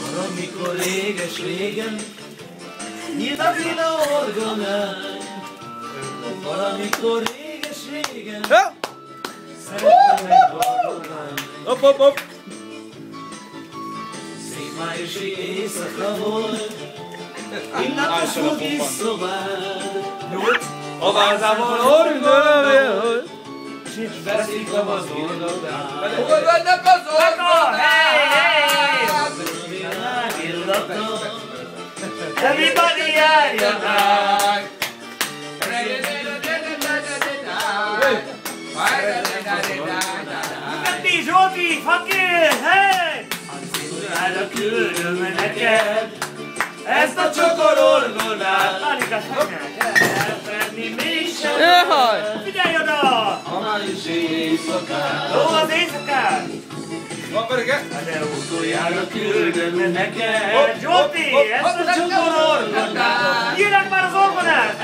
Valamikor réges-régen nyílt a fina orgonán. Valamikor réges-régen szerettem egy barlogán. Hopp! Szép májusi éjszaka volt, illatos volt kis szobád. A vázában orgonán, s itt beszéltem az orgonán. Hol vannak az orgonák? Everybody járjon át! Megti Zsolti, fakir, hey! Arra küldöm neked ezt a csokor orgonát. Anikás, elfedni mégsem. Figyelj oda! A májusi éjszakát. Ó, az éjszakát! Van pedig-e? De utoljára küldöm neked, Zsolti, ezt a csokor orgonát! Jöjjenek már az orgonát!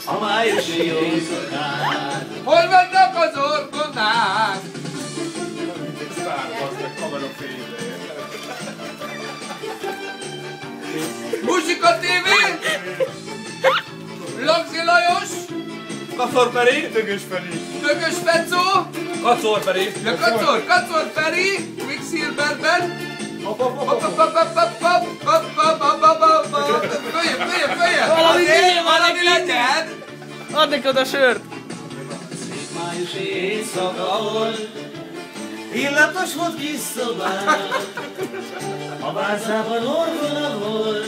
A májusi éjszakát. Hol vannak az orgonák? Muzsika TV! Lagzi Lajos! Kacor Feri, Dögös Feri. Dögös Fecó! Kacor Feri. Ja, Kacor Feri! Quicksilverben! Följebb! Valami legyen! Add neki oda sört. Szép májusi éjszaka volt, illatos volt kis szobád. A vázában orgona volt,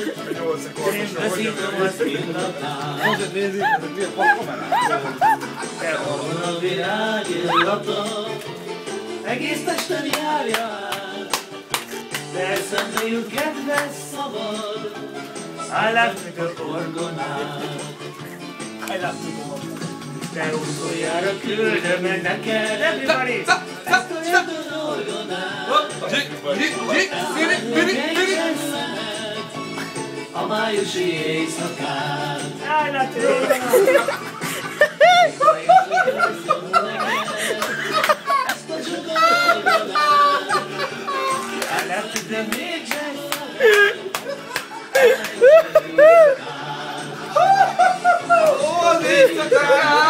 én beszítom azt illatát. Most nézik, ezek milyen kamerák. Elhallom a virág illata, egész testem járja át. De eszembe jut kedves szabad, I love the orgonát. De utoljára küldöm meg neked, everybody! Ezt a jöttön orgonát. A májusi éjszakát. I love the orgonát. Ezt a csokor orgonát. I love the mégsem. Az éjszakát!